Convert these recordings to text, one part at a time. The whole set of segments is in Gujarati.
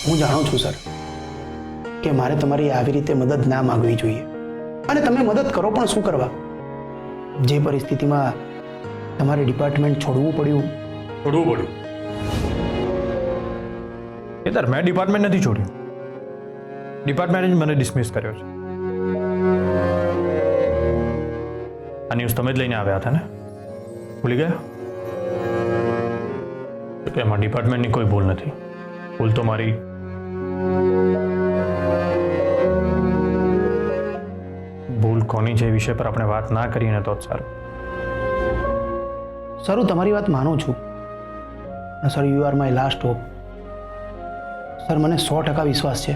હું જાણું છું સર કે મારે તમારી આવી રીતે મદદ ના માંગવી જોઈએ, અને તમે મદદ કરો પણ શું કરવા? જે પરિસ્થિતિમાં તમારે ડિપાર્ટમેન્ટ છોડવું પડ્યું. કેદાર, મેં ડિપાર્ટમેન્ટ નથી છોડ્યું. ડિપાર્ટમેન્ટે જ મને ડિસમિસ કર્યો છે. આ ન્યૂઝ તમે જ લઈને આવ્યા હતા ને? ભૂલી ગયા? તો એમાં ડિપાર્ટમેન્ટની કોઈ ભૂલ નથી. ભૂલ તો મારી. ભૂલ કોની છે એ વિષય પર આપણે વાત ના કરીએ ને તો જ સારું. સર, હું તમારી વાત માનું છું. Sir, you are my last hope. Sir, મને 100% વિશ્વાસ છે.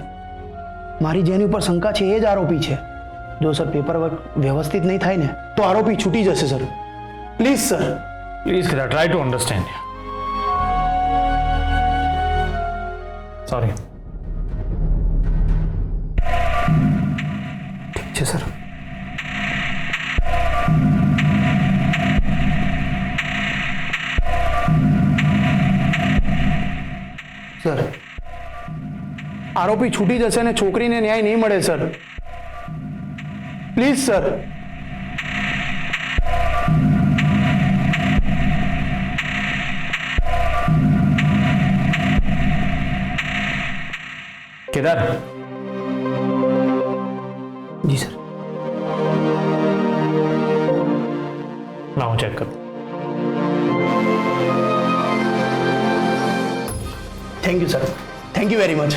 મારી જેની ઉપર શંકા છે એ જ આરોપી છે. જો સર પેપર વર્ક વ્યવસ્થિત નહીં થાય ને તો આરોપી છૂટી જશે sir. Please sir. Please Kedar, try to understand. Sorry. ઠીક છે સર. સર, આરોપી છૂટી જશે ને છોકરીને ન્યાય નહીં મળે સર. Please sir. કેદાર. જી સર. ના, હું ચેક કરું. Thank you sir. Thank you very much.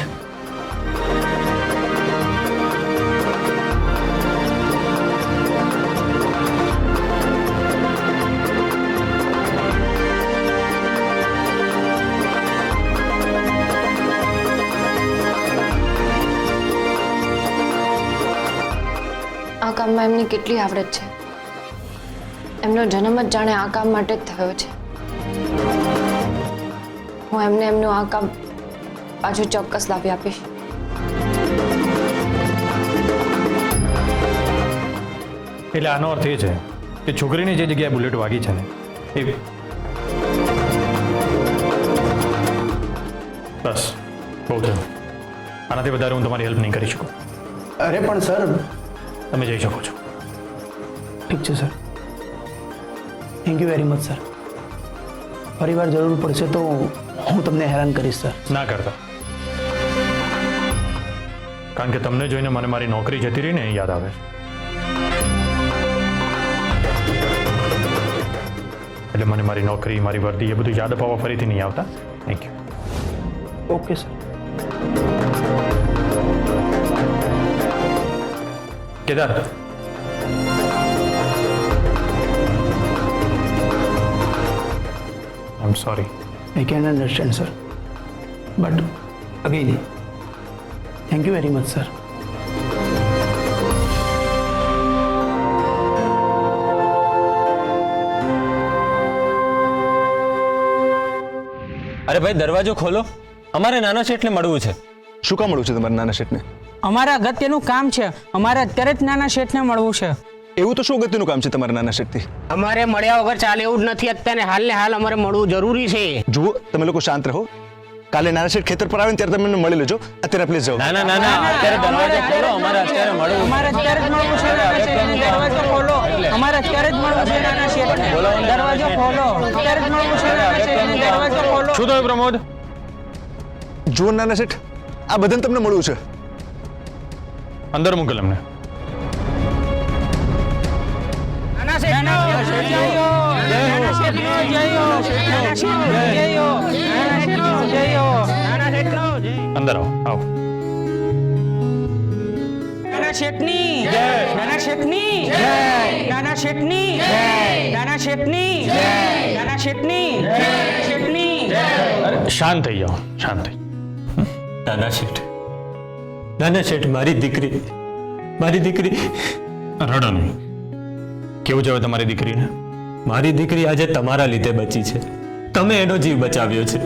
આ કામમાં એમની કેટલી આવડત છે. એમનો જન્મ જ જાણે આ કામ માટે જ થયો છે. હું એમને એમનું આ કામ પાછું ચોક્કસ લાવી આપીશ. એટલે આનો અર્થ એ છે કે છોકરીની જે જગ્યાએ બુલેટ વાગી છે ને એ બસ બહુ થયું. આનાથી વધારે હું તમારી હેલ્પ નહીં કરી શકું. અરે પણ સર. તમે જઈ શકો છો. ઠીક છે sir. Thank you very much sir. ફરી વાર જરૂર પડશે તો હું તમને હેરાન કરીશ સર. ના કરતા, કારણ કે તમને જોઈને મને મારી નોકરી જતી રહી ને એ યાદ આવે છે. એટલે મને મારી નોકરી, મારી વર્દી એ બધું યાદ અપાવવા ફરીથી નહીં આવતા. Thank you. Okay sir. Kedar, I'm sorry. I can understand, sir. But again, thank you very much, sir. અરે ભાઈ, દરવાજો ખોલો. અમારે નાના શેઠને મળવું છે. શું કામ મળવું છે તમારે નાના શેઠને? અમારે અગત્યનું કામ છે. અમારે અત્યારે જ નાના શેઠને મળવું છે. એવું તો શું અગત્યનું કામ છે તમારા નાના શેઠથી? અમારે મળ્યા વગર ચાલે એવું જ નથી. અત્યારે હાલ ને હાલ અમારે મળવું જરૂરી છે. જુઓ, તમે લોકો શાંત રહો. કાલે નાના શેઠ ખેતર પર આવે ને ત્યારે તમે એમને મળી લેજો. અત્યારે પ્લીઝ જાઓ. ના ના ના ના, અત્યારે દરવાજો ખોલો. અમારે અત્યારે મળવું. અમારે અત્યારે જ મળવું છે નાના શેઠને. દરવાજો ખોલો. અમારે અત્યારે જ મળવું છે નાના શેઠને. દરવાજો ખોલો. અત્યારે જ મળવું છે નાના શેઠને. દરવાજો ખોલો. શું થયું પ્રમોદ? જુઓ નાના શેઠ, આ બધાને તમને મળવું છે. અંદર મોકલ અમને. નાના શેઠ અંદર આવો, આવો. નાના શેઠની જય. નાના શેઠની જય. નાના શેઠની જય. નાના શેઠની જય. નાના શેઠની જય. શેઠની જય. શાંત થઈ જાઓ, શાંત થઈ. નાના શેઠ, નાના શેઠ, મારી દીકરી. રડો નહીં. કેવું છે તમારી દીકરીને? મારી દીકરી આજે તમારા લીધે બચી છે. તમે એનો જીવ બચાવ્યો છે.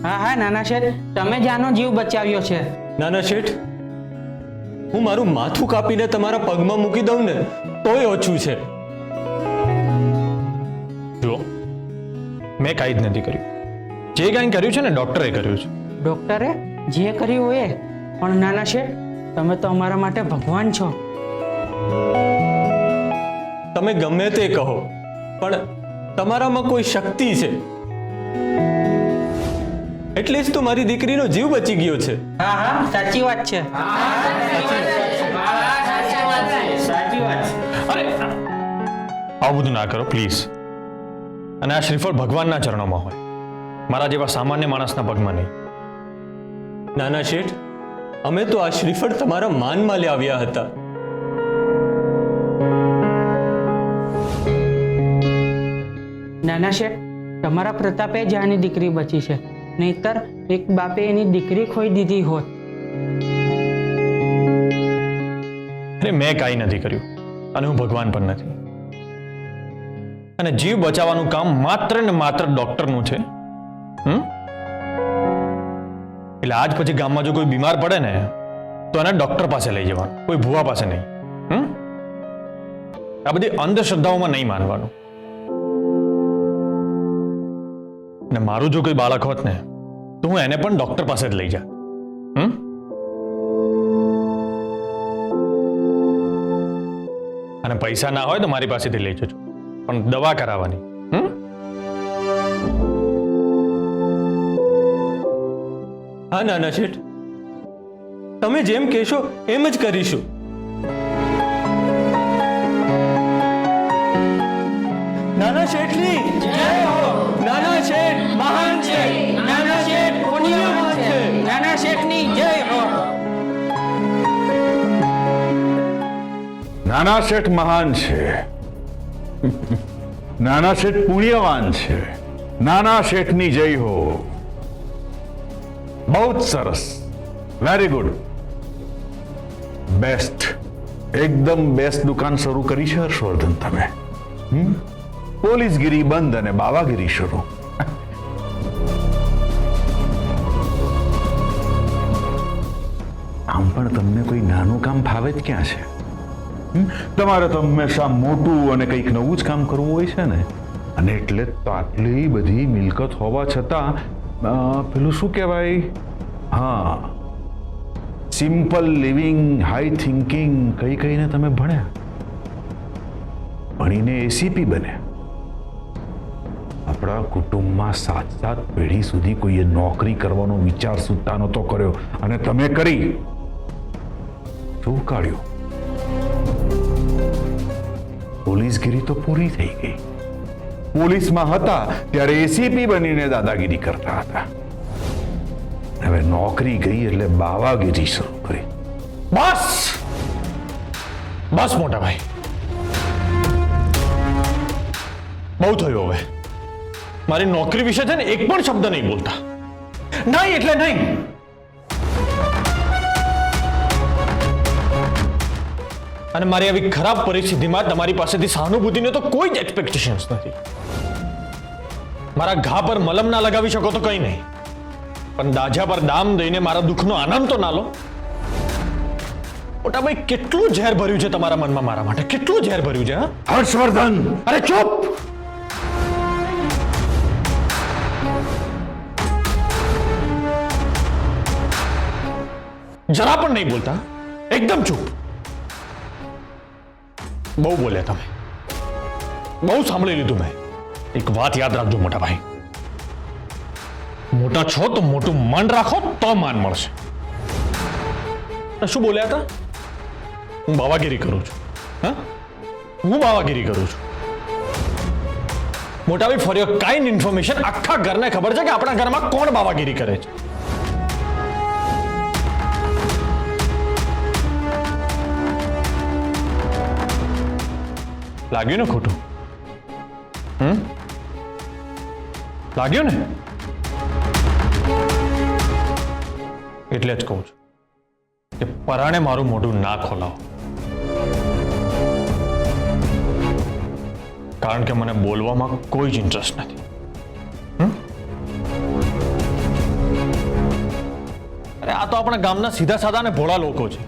હા હા નાના શેઠ, તમે જ આનો જીવ બચાવ્યો છે. નાના શેઠ, હું મારું માથું કાપીને તમારા પગમાં મૂકી દઉં ને તોય ઓછું છે. જુઓ, મેં કાંઈ જ નથી કર્યું. જે કાંઈ કર્યું છે ને ડોક્ટરે કર્યું છે. ડોક્ટરે જે કર્યું એ, પણ નાના શેઠ તમે તો અમારા માટે ભગવાન છો. તમે ગમે તે કહો, પણ તમારામાં કોઈ શક્તિ છે એટલે જ તો મારી દીકરીનો જીવ બચી ગયો છે. હા હા સાચી વાત છે. અરે આવું બધું ના કરો પ્લીઝ. અને આ શ્રીફળ ભગવાનના ચરણોમાં હોય, મારા જેવા સામાન્ય માણસના પગમાં નહીં. નાના શેઠ, અમે તો આ શ્રીફળ તમારા માનમાં લાવ્યા હતા. નાના શેઠ તમારા પ્રતાપે જ આની દીકરી બચી છે, નહીતર એક બાપે એની દીકરી ખોઈ દીધી હોત. અરે મેં કાંઈ નથી કર્યું અને હું ભગવાન પણ નથી. અને જીવ બચાવવાનું કામ માત્ર ને માત્ર ડોક્ટરનું છે. એટલે આજ પછી ગામમાં જો કોઈ બીમાર પડે ને તો એને ડોક્ટર પાસે લઈ જવાનું, કોઈ ભુવા પાસે નહીં. આ બધી અંધશ્રદ્ધાઓમાં નહીં માનવાનું. અને મારું જો કોઈ બાળક હોત ને તો હું એને પણ ડોક્ટર પાસે જ લઈ જાત. અને પૈસા ના હોય તો મારી પાસેથી લઈ જજો, પણ દવા કરાવવાની. હા નાના શેઠ, તમે જેમ કહેશો એમ જ કરીશું. નાના શેઠની જય હો. નાના શેઠ મહાન છે. નાના શેઠ પુણ્યવાન છે. નાના શેઠની જય હો. નાના શેઠ મહાન છે, નાના શેઠ પુણ્યવાન છે, નાના શેઠની જય હો. બહુ જ સરસ, વેરી ગુડ, બેસ્ટ, એકદમ બેસ્ટ દુકાન શરૂ કરી છે હર્ષવર્ધન તમે. પોલીસગીરી બંધ અને બાવાગીરી શરૂ. આમ પણ તમને કોઈ નાનું કામ ફાવે જ ક્યાં છે? તમારે તો હંમેશા મોટું અને કંઈક નવું જ કામ કરવું હોય છે ને. અને એટલે તો આટલી બધી મિલકત હોવા છતાં પેલું શું કહેવાય, હા, સિમ્પલ લિવિંગ, હાઈ થિંકિંગ કઈ કઈને તમે ભણ્યા, ભણીને એસીપી બન્યા. આપણા કુટુંબમાં 7 પેઢી સુધી કોઈએ નોકરી કરવાનો વિચાર સુદ્ધા નહોતો કર્યો અને તમે કરી શું કાઢ્યું? પોલીસગીરી તો પૂરી થઈ ગઈ. પોલીસમાં હતા ત્યારે એસીપી બનીને દાદાગીરી કરતા હતા. હવે નોકરી ગઈ એટલે બાવાગીરી શરૂ કરી. બસ બસ મોટા ભાઈ, બહુ થયું. હવે મારી નોકરી વિશે છે ને એક પણ શબ્દ નહીં બોલતા. નહીં એટલે નહીં. અને મારી આવી ખરાબ પરિસ્થિતિમાં તમારી પાસેથી સહાનુભૂતિને તો કોઈ જ એક્સપેક્ટેશન્સ નથી. મારા ઘા પર મલમ ના લગાવી શકો તો કંઈ નહીં, પણ દાજા પર દામ દઈને મારા દુઃખનો આનંદ તો ના લો. મોટા ભાઈ, કેટલું ઝેર ભર્યું છે તમારા મનમાં મારા માટે, કેટલું ઝેર ભર્યું છે. હર્ષવર્ધન, અરે ચૂપ. જરા પણ નહીં બોલતા, એકદમ ચૂપ. બહુ બોલ્યા તમે, બહુ સાંભળી લીધું મેં. એક વાત યાદ રાખજો મોટા ભાઈ, મોટા છો તો મોટું મન રાખો તો માન મળશે. શું બોલ્યા હતા? હું બાવાગીરી કરું છું. હા, હું બાવાગીરી કરું છું. મોટા ભાઈ, ફોર યોર કાઇન્ડ ઇન્ફોર્મેશન, આખા ઘરને ખબર છે કે આપણા ઘરમાં કોણ બાવાગીરી કરે છે. લાગ્યું ને ખોટું? લાગ્યું ને? એટલે જ કહું છું કે પરાણે મારું મોઢું ના ખોલાવો, કારણ કે મને બોલવામાં કોઈ જ ઇન્ટરેસ્ટ નથી. અરે આ તો આપણા ગામના સીધા સાદા ને ભોળા લોકો છે,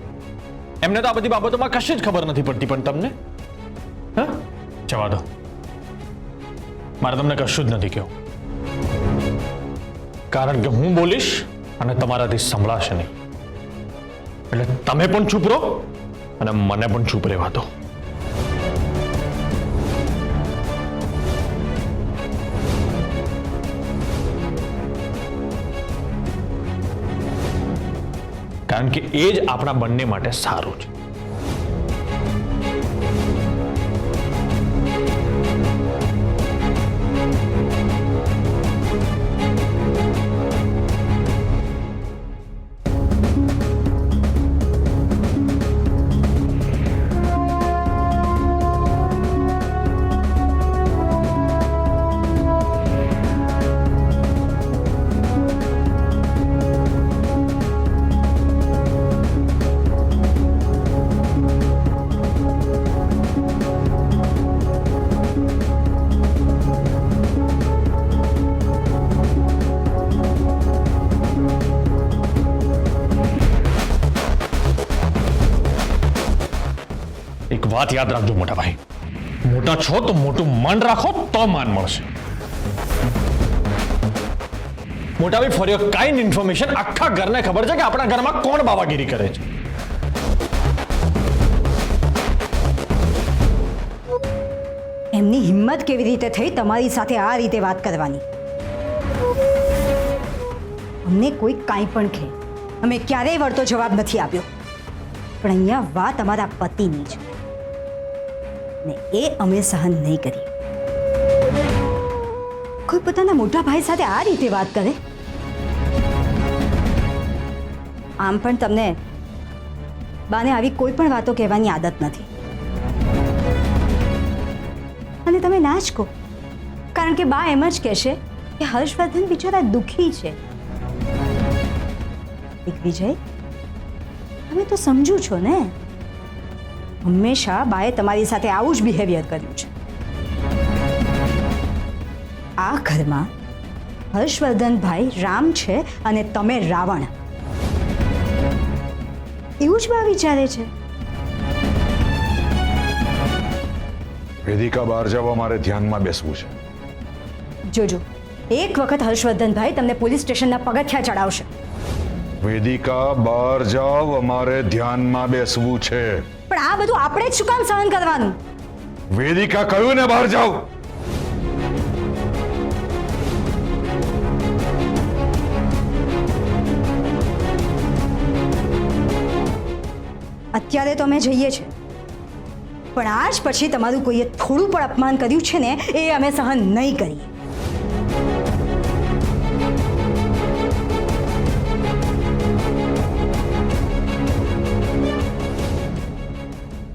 એમને તો આ બધી બાબતોમાં કશી જ ખબર નથી પડતી. પણ તમને જવા દો, મારે તમને કશું જ નથી કહેવું, કારણ કે હું બોલીશ અને તમારાથી સંભળાશે નહીં. એટલે તમે પણ ચૂપ રહો અને મને પણ ચૂપ રહેવા દો. કારણ કે એ જ આપણા બંને માટે સારું છે. એક વાત યાદ રાખજો મોટા ભાઈ, મોટા છો તો મોટું મન રાખો તો માન મળશે. મોટા ભાઈ, ફોર યોર કાઇન્ડ ઇન્ફોર્મેશન, આખા ઘરને ખબર છે કે આપણા ઘરમાં કોણ બાવાગીરી કરે છે. એમની હિંમત કેવી રીતે થઈ તમારી સાથે આ રીતે વાત કરવાની? અમને કોઈ કાંઈ પણ કહે, અમે ક્યારેય વળતો જવાબ નથી આપ્યો. પણ અહીંયા વાત અમારા પતિની છે ને એ અમે સહન નહીં કરી. કોઈ પોતાના મોટા ભાઈ સાથે આ રીતે વાત કરે? આમ પણ તમને બાને આવી કોઈ પણ વાતો કહેવાની આદત નથી અને તમે ના જ કહો, કારણ કે બા એમ જ કહેશે કે હર્ષવર્ધન બિચારા દુઃખી છે. દિગ્વિજય, તમે તો સમજુ છો ને, હંમેશા બાએ તમારી સાથે આવું જ બિહેવિયર કર્યું છે. આ ઘરમાં હર્ષવર્ધનભાઈ રામ છે અને તમે રાવણ, એવું જ બા વિચારે છે. વેદિકા, બહાર જવા મારે ધ્યાનમાં બેસવું છે. જોજો, એક વખત હર્ષવર્ધનભાઈ તમને પોલીસ સ્ટેશનના પગથિયા ચડાવશે. વેદિકા, બહાર જાવ, અમારે ધ્યાનમાં બેસવું છે. પણ આ બધું આપણે જ શું કામ સહન કરવાનું? વેદિકા, કહ્યું ને બહાર જાવ. અત્યારે તો અમે જઈએ છીએ, પણ આજ પછી તમારું કોઈએ થોડું પણ અપમાન કર્યું છે ને, એ અમે સહન નહીં કરીએ.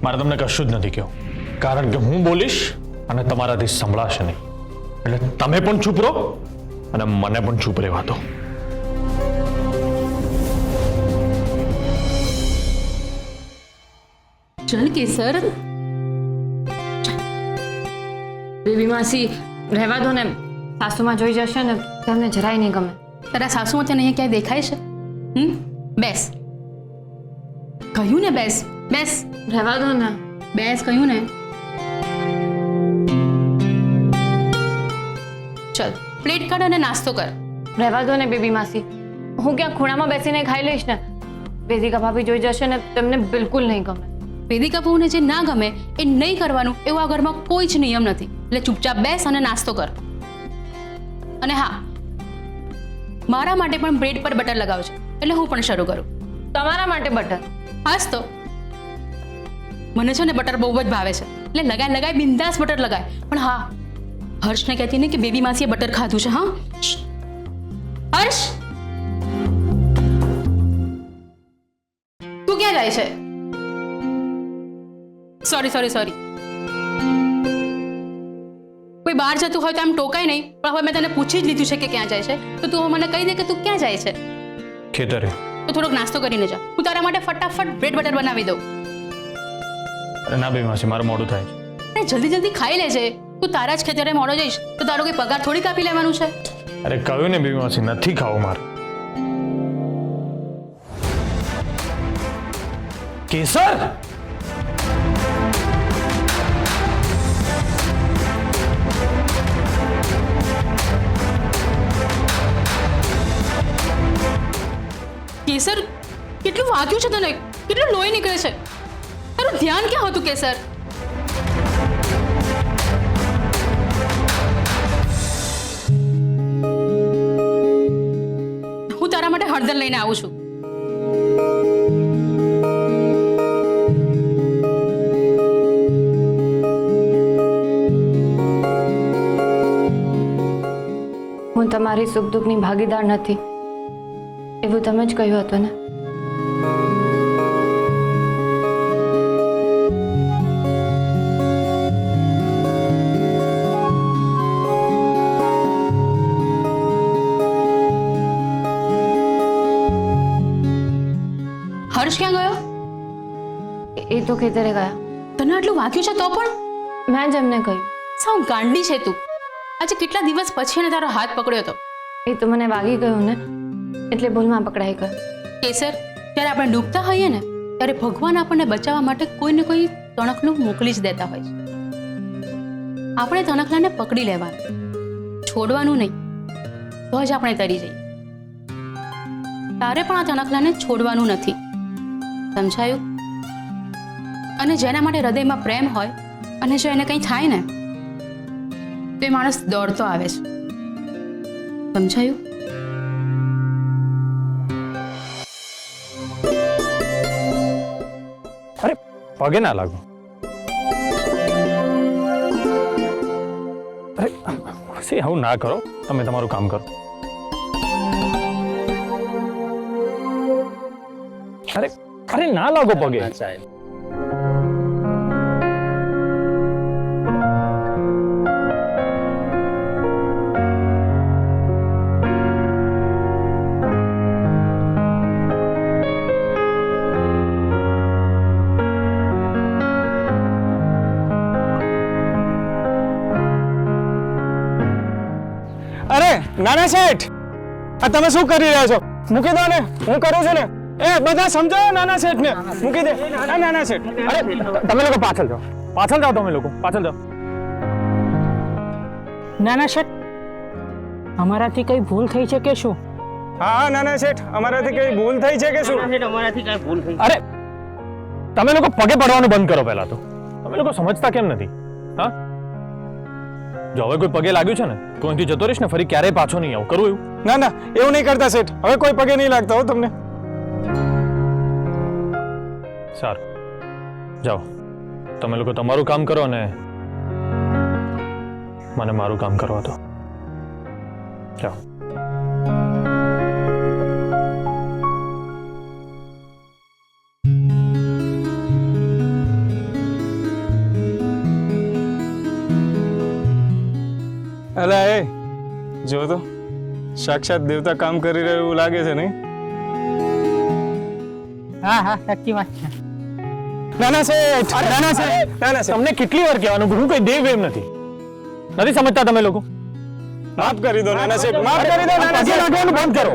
મારે તમને કશું જ નથી કહ્યું, કારણ કે હું બોલીશ અને તમારાથી સંભળાશે નહીં. એટલે તમે પણ ચૂપ રહો અને મને પણ ચૂપ રહેવા દો. ચલ કેસર. બેબી માસી, રહેવા દો ને. સાસુમાં જોઈ જશે ને તમને જરાય નહીં ગમે. તારા સાસુમાં તને અહીંયા ક્યાંય દેખાય છે? બેસ. કહ્યું ને બેસ. બેસ. રહેવા દો ને. બેસ કહ્યું ને. ચલ, પ્લેટ કાઢ અને નાસ્તો કર. રહેવા દો ને બેબી માસી, હું ક્યાં ખૂણામાં બેસીને ખાઈ લઈશ ને. વેદિકા ભાભી જોઈ જશે ને તેમને બિલકુલ નહીં ગમે. વેદિકા બહુને જે ના ગમે એ નહીં કરવાનું એવું આ ઘરમાં કોઈ જ નિયમ નથી. એટલે ચૂપચાપ બેસ અને નાસ્તો કર. અને હા, મારા માટે પણ બ્રેડ પર બટર લગાવજો, એટલે હું પણ શરૂ કરું. તમારા માટે બટર? હાસ તો મને છે ને બટર બહુ જ ભાવે છે, એટલે લગાય બિંદાસ બટર લગાય. પણ હા, હર્ષને કહેતી ને કે બેબી માસીએ બટર ખાધું છે. હા હર્ષ, તું ક્યાં જાય છે? સોરી. કોઈ બહાર જતું હોય તો આમ ટોકાય નહીં, પણ હવે મેં તને પૂછી જ લીધું છે કે ક્યાં જાય છે, તો તું મને કહી દે કે તું ક્યાં જાય છે. ખેતરે. તો થોડોક નાસ્તો કરીને જા, હું તારા માટે ફટાફટ બ્રેડ બટર બનાવી દઉં. અરે ના બેબી માસી, મારું મોડું થાય છે. જલ્દી ખાઈ લેજે. તું તારા જ ખેતરે મોડો જઈશ તો તારો કોઈ પગાર થોડી કાપી લેવાનું છે. અરે કહ્યું ને બેબી માસી, નથી ખાવું મારે. કેસર, કેટલું વાગ્યું છે તને? કેટલું લોહી નીકળે છે? તારું ધ્યાન ક્યાં હતું કેસર? હું તારા માટે હળદર લઈને આવું છું. હું તમારી સુખ દુઃખની ભાગીદાર નથી એવું તમે જ કહ્યું હતું ને. હર્ષ ક્યાં ગયો? એ તો ખેતરે ગયા. તને આટલું વાગ્યું છે તો પણ? મેં જ એમને કહ્યું. સાવ ગાંડી છે તું. આજે કેટલા દિવસ પછી એને તારો હાથ પકડ્યો હતો. એ તો મને વાગી ગયું ને એટલે ભૂલમાં પકડાઈ ગયો. કેસર, જ્યારે આપણે ડૂબતા હોઈએ ને ત્યારે ભગવાન આપણને બચાવવા માટે કોઈને કોઈ તણખલું મોકલી જ દેતા હોય છે. આપણે તણખલાને પકડી લેવાનું, છોડવાનું નહીં, તો જ આપણે તરી જઈએ. તારે પણ આ તણખલાને છોડવાનું નથી, સમજાયું? અને જેના માટે હૃદયમાં પ્રેમ હોય અને જો એને કંઈ થાય ને તો એ માણસ દોડતો આવે છે, સમજાયું? અરે પગે ના લાગો. અરે આવું ના કરો, તમે તમારું કામ કરો. અરે અરે ના લાગો પગે. અરે નાના શેઠ, આ તમે શું કરી રહ્યા છો? મૂકી દો ને, હું કરું છું ને. એ બધા સમજાવો નાના શેઠ ને. મૂકી દે. આ નાના શેઠ, અરે તમે લોકો પાછળ જાઓ, પાછળ જાઓ, તમે લોકો પાછળ જાઓ. નાના શેઠ, અમારાથી કઈ ભૂલ થઈ છે કે શું? હા નાના શેઠ, અમારાથી કઈ ભૂલ થઈ છે કે શું? અરે તમે લોકો પગે પડવાનું બંધ કરો પહેલા તો. તમે લોકો સમજતા કેમ નથી? હા, જો હવે કોઈ પગે લાગ્યું છે ને તો અહીંથી જતો રહીશ ને, ફરી ક્યારેય પાછો નહીં આવું. કરું એવું? ના ના, એવું નહીં કરતા શેઠ. હવે કોઈ પગે નહીં લાગતા હો તમને. સારું, જાઓ તમે લોકો તમારું કામ કરો ને મને મારું કામ કરવા દો. જાઓ. અલા એ જો તો સાક્ષાત દેવતા કામ કરી રહ્યું એવું લાગે છે નહીં? હા હા સાચી વાત છે. નાના શેઠ, નાના શેઠ, નાના શેઠ, તમને કેટલી વાર કહેવાનું હું કઈ દેવ એમ નથી સમજતા તમે લોકો? માફ કરી દો નાના શેઠ, માફ કરી દો નાના પગે શેઠ. લાગવાનું બંધ કરો.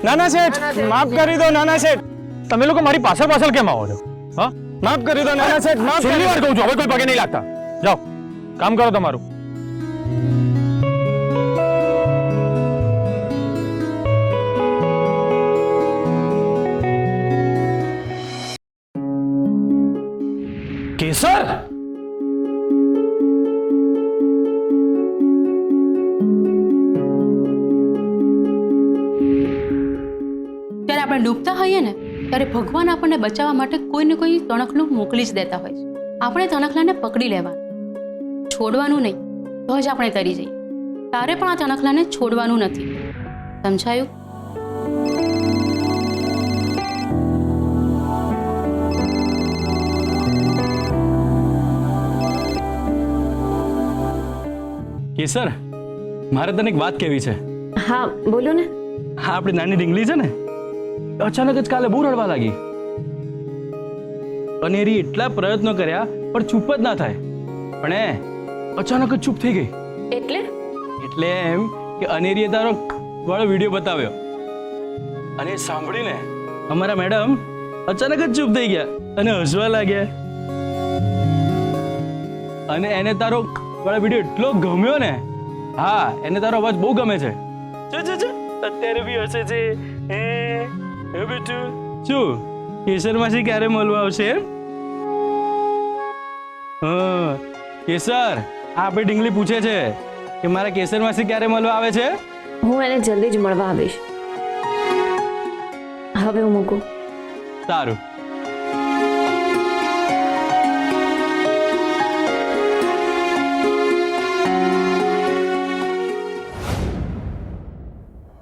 નાના શેઠ, માફ કરી દો નાના શેઠ. તમે લોકો મારી પાછળ પાછળ કેમ આવો છો? હા, માફ કરી દો નાના શેઠ, માફ કરી છેલ્લી દો. વાર કહું છું, હવે કોઈ પગે નહીં લાગતા. જાઓ કામ કરો તમારું. કેસર, જ્યારે આપણે ડૂબતા હોઈએ ને ત્યારે ભગવાન આપણને બચાવવા માટે કોઈને કોઈ તણખલું મોકલી જ દેતા હોય છે. આપણે તણખલાને પકડી લેવાનું, છોડવાનું નહીં, તો જ આપણે તરી જઈએ. તારે પણ આ તણખલાને છોડવાનું નથી, સમજાયું? કેસર, મારે તને એક વાત કહેવી છે. હા બોલો ને. હા, આપણી નાની ઢીંગલી છે ને, અચાનક જ કાલે બહુ રડવા લાગી. અને એરી એટલા પ્રયત્નો કર્યા પણ ચૂપ જ ના થાય. પણ અચાનક જ ચૂપ થઈ ગઈ. એટલે એમ કે અનેરીએ તારો વાળો વિડીયો બતાવ્યો અને એ સાંભળીને અમારા મેડમ અચાનક જ ચૂપ થઈ ગયા અને હસવા લાગ્યા. અને એને તારો વાળો વિડીયો એટલો ગમ્યો ને. હા, એને તારો અવાજ બહુ ગમે છે. અત્યારે બી હશે છે હે બેટું શું કેસર માસી ક્યારે મળવા આવશે એમ? હા કેસર આપણે ઢીંગલી પૂછે છે કે મારા કેસર માસી ક્યારે મળવા આવે છે? હું એને જલ્દી જ મળવા આવીશ. હવે હું મૂકું. સારું.